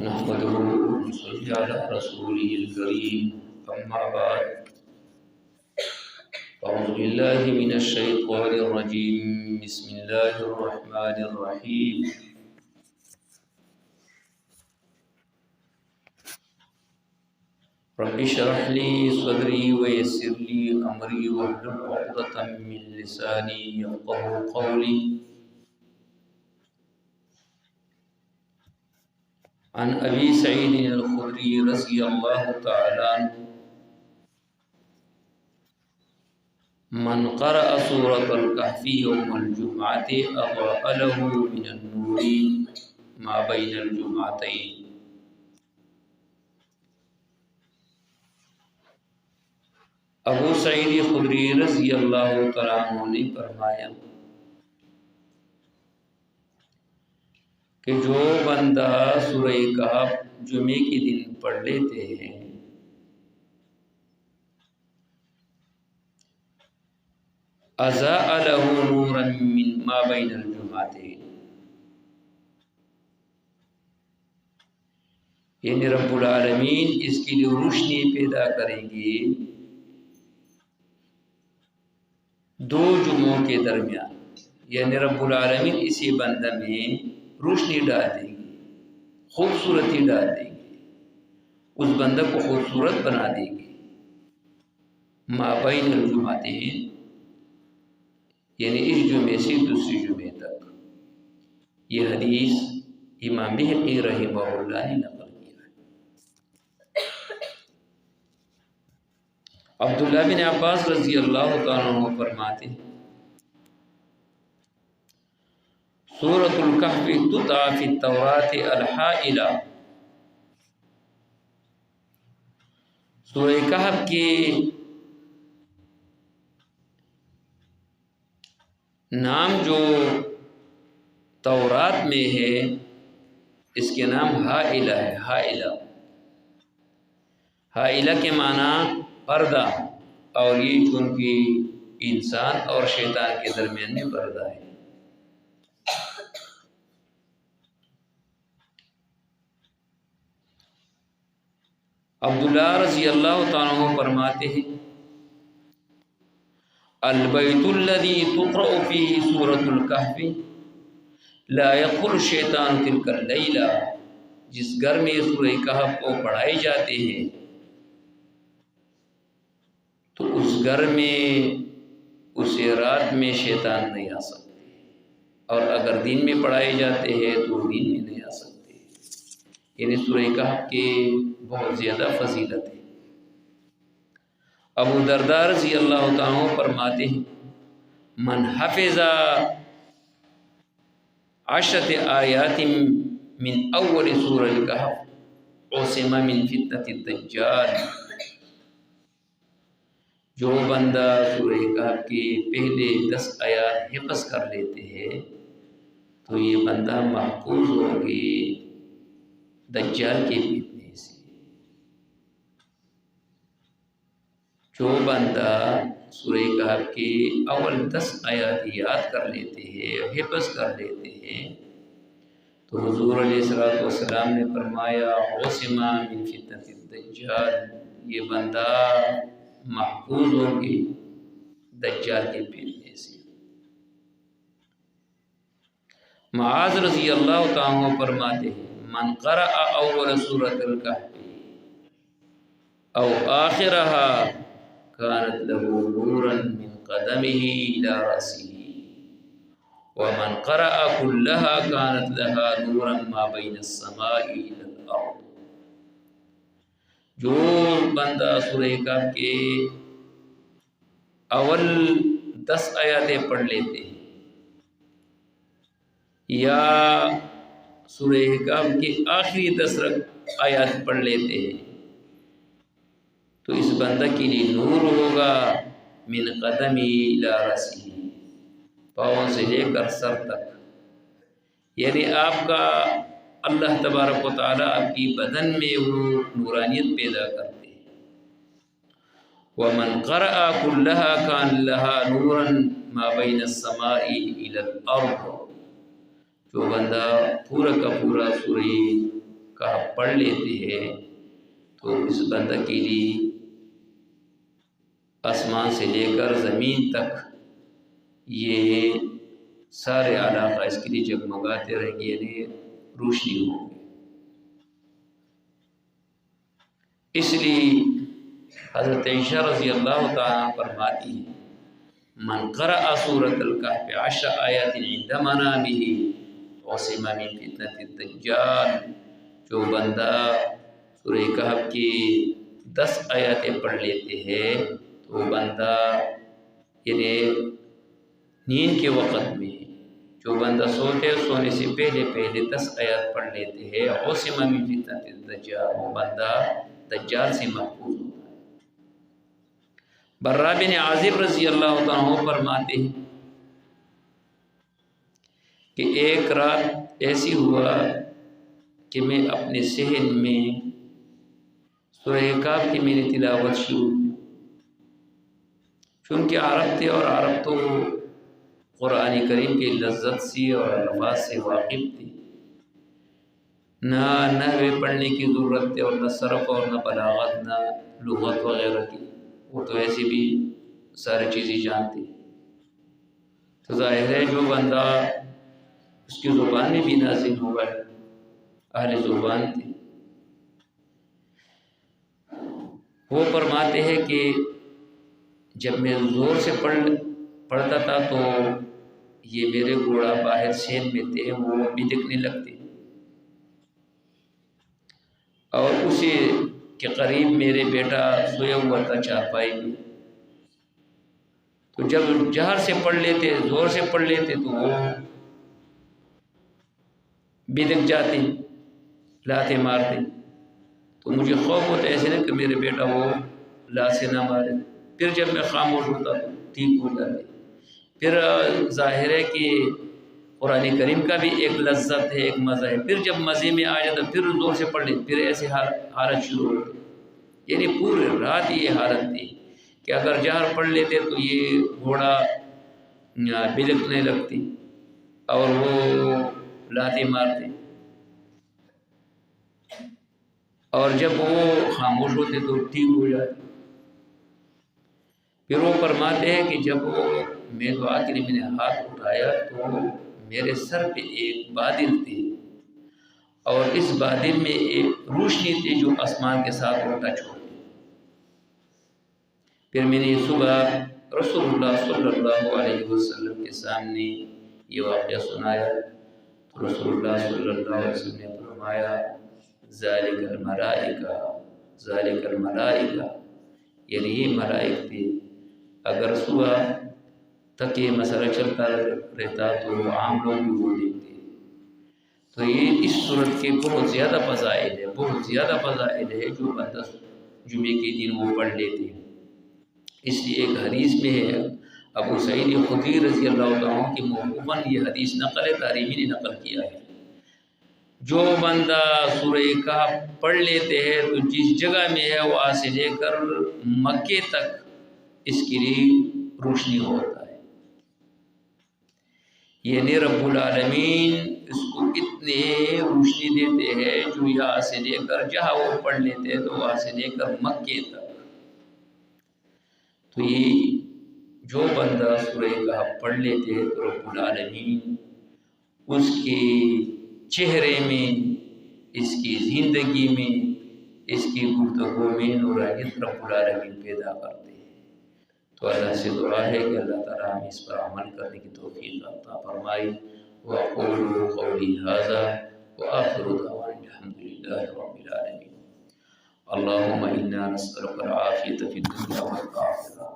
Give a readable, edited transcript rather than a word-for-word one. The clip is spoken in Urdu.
نحمده ونصلي على رسوله الكريم أما بعد أعوذ بالله من الشيطان الرجيم بسم الله الرحمن الرحيم رب اشرح لي صدري ويسر لي أمري واحلل عقدة من لساني يفقهوا قولي عن أبي سعيد الخدري رضي الله تعالى عنه من قرأ سورة الكهف يوم الجمعة أضاء له من النور ما بين الجمعتين. ابو سعید خدری رضی اللہ تعالیٰ عنہ نے فرمایا کہ جو بندہ سورہ کہف جمعے کے دن پڑھ لیتے ہیں اضاء له نورا من ما بین الجمعتین، یعنی رب العالمین اس کے لیے روشنی پیدا کریں گے دو جمعوں کے درمیان، یعنی رب العالمین اسی بندہ میں روشنی ڈال دیں گے، خوبصورتی ڈال دیں گے، اس بندہ کو خوبصورت بنا دیں گے ما بین الجمعتین، یعنی اس جمعے سے دوسری جمعے تک۔ یہ حدیث امام بہقی رحمہ اللہ نے نقل کیا ہے۔ عبداللہ بن عباس رضی اللہ تعالیٰ عنہ فرماتے ہیں سورۃ الکہف تدعی فی التوراۃ الحائلہ، سورہ کہف کے نام جو تورات میں ہے اس کے نام حائلہ ہے۔ حائلہ کے معنی پردہ، اور یہ چونکہ انسان اور شیطان کے درمیان میں پردہ ہے۔ عبداللہ رضی اللہ تعالیٰ عنہ فرماتے ہیں البیت الذی تقرأ فیہ سورۃ الکہف لا يدخل الشیطان تلک اللیلہ، جس گھر میں سورہ کہف کو پڑھائے جاتے ہیں تو اس گھر میں اسے رات میں شیطان نہیں آ سکتے، اور اگر دن میں پڑھائے جاتے ہیں تو دن میں نہیں آ سکتے۔ یعنی سورہ کہف کے بہت زیادہ فضیلت ہے۔ ابو درداء رضی اللہ تعالیٰ عنہ فرماتے ہیں من حفظ 10 آیات من اول سورہ الکہف عصم من فتنة الدجال، جو بندہ سورہ کہف کے پہلے 10 آیات حفظ کر لیتے ہیں تو یہ بندہ محفوظ ہوگی دجال کے فتنے سے۔ جو بندہ سورہ کہف کے اول 10 آیات یاد کر لیتے ہیں، حفظ کر لیتے ہیں، تو حضور علیہ السلام نے فرمایا عصم من فتنة الدجال، یہ بندہ محفوظ ہوگی دجال کے فتنے سے۔ معاذ رضی اللہ تعالیٰ عنہ فرماتے ہیں من قرأ اول سورۃ الکہف او آخرها كانت له نورا من قدمه إلى رأسه ومن قرأ كلها كانت لها نورا ما بين السماء إلى الأرض، جو بندہ سورہ کہف کے اول 10 آیاتیں پڑھ لیتے ہیں یا سورہ کہف کے آخری 10 آیات پڑھ لیتے ہیں تو اس بندہ کے لیے نور ہوگا من قدمی الی رأسہ، پاؤں سے لے کر سر تک، یعنی آپ کا اللہ تبارک و تعالیٰ آپ کی بدن میں وہ نورانیت پیدا کرتے ہیں۔ وَمَنْ قَرَأَ كُلَّهَا كَانَ لَهَا نُورًا مَا بَيْنَ السَّمَاءِ إِلَى الْأَرْضِ، جو بندہ پورا کا پورا سورہ کہف پڑھ لیتے ہیں تو اس بندہ کے لیے آسمان سے لے کر زمین تک یہ سارے علاقہ اس کے لیے جگمگاتے رہیں گے، یعنی روشنی ہوں گی۔ اس لیے حضرت عائشہ رضی اللہ تعالیٰ فرماتی ہے من قرأ سورة الکہف 10 آیات عند منامه عصم من فتنة الدجال، جو بندہ سورہ کہف کی 10 آیاتیں پڑھ لیتے ہیں تو بندہ یعنی نیند کے وقت میں جو بندہ سونے سے پہلے 10 آیات پڑھ لیتے ہیں عصم من فتنة الدجال، وہ بندہ دجال سے محفوظ ہوتا ہے۔ برا بن عازب رضی اللہ عنہ فرماتے ہیں کہ ایک رات ایسی ہوا کہ میں اپنے صحن میں سورہ کہف کی میں نے تلاوت شروع کی، چونکہ عرب تھے اور عرب تو قرآن کریم کی لذت سے اور الفاظ سے واقف تھی، نہ نحوے پڑھنے کی ضرورت تھی اور نہ صرف اور نہ بلاغت نہ لغت وغیرہ کی، وہ تو ایسے بھی ساری چیزیں جانتے، تو ظاہر ہے جو بندہ اس کی زبان میں بھی نازل ہوا ہے، اہل زبان تھے، وہ فرماتے ہیں کہ جب میں زور سے پڑھتا تھا تو یہ میرے گھوڑا باہر سین میں تھے، وہ بھی دکھنے لگتے اور اسی کے قریب میرے بیٹا سویا ہوا تھا چارپائی میں، تو جب جہر سے پڑھ لیتے زور سے پڑھ لیتے تو وہ بھی دکھ جاتے، لاتے مارتے، تو مجھے خوف ہوتا ایسے نہیں کہ میرے بیٹا وہ لات سے نہ مارے، پھر جب میں خاموش ہوتا تو ٹھیک ہو جاتے۔ پھر ظاہر ہے کہ قرآن کریم کا بھی ایک لذت ہے، ایک مزہ ہے، پھر جب مزے میں آ جاتا پھر زور سے پڑھ لیتے، پھر ایسے حالت شروع ہو گئی، یعنی پورے رات یہ حالت تھی کہ اگر جہر پڑھ لیتے تو یہ گھوڑا بلکنے لگتی اور وہ لاتے مارتے، اور جب وہ خاموش ہوتے تو ٹھیک ہو جاتے۔ پھر وہ فرماتے ہیں کہ جب میں تو آخری میں نے ہاتھ اٹھایا تو میرے سر پہ ایک بادل تھی اور اس بادل میں ایک روشنی تھی جو آسمان کے ساتھ وہ ٹچ ہوتی۔ پھر میں نے صبح رسول اللہ صلی اللہ علیہ وسلم کے سامنے یہ واقعہ سنایا تو رسول اللہ صلی اللہ علیہ وسلم نے فرمایا ذالک الملائکہ، یعنی یہ ملائک تھے، اگر صبح تک یہ مسئلہ چلتا رہتا تو عام لوگ بھی وہ دیکھتے، تو یہ اس صورت کے بہت زیادہ فضائل ہے جو بندہ جمعے کے دن وہ پڑھ لیتے ہیں۔ اس لیے ایک حدیث میں ہے، ابو سعید خدری رضی اللہ عنہ کی موقوفاً یہ حدیث نقل تاریمی نے نقل کیا ہے، جو بندہ سورہ کہف پڑھ لیتے ہیں تو جس جگہ میں ہے وہاں سے لے کر مکے تک اس کے لیے روشنی ہوتا ہے، یعنی رب العالمین اس کو اتنے روشنی دیتے ہیں جو یہاں سے لے کر جہاں وہ پڑھ لیتے ہیں تو وہاں سے لے کر مکے تک، تو یہ جو بندہ سورہ کہف پڑھ لیتے ہیں تو رب العالمین اس کے چہرے میں، اس کی زندگی میں، اس کی گفتگو میں نورانیت رب العالمین پیدا کرتے ہیں۔ تو اللہ سے دعا ہے کہ اللہ تعالیٰ ہمیں اس پر عمل کرنے کی توفیق عطا فرمائے۔ وَأَقُولُ قَوْلِي هَذَا وَآخِرُ دَعْوَانَا الْحَمْدُ لِلَّهِ رَبِّ الْعَالَمِينَ۔ اللهم إنا نسألك العافية في الدنيا والآخرة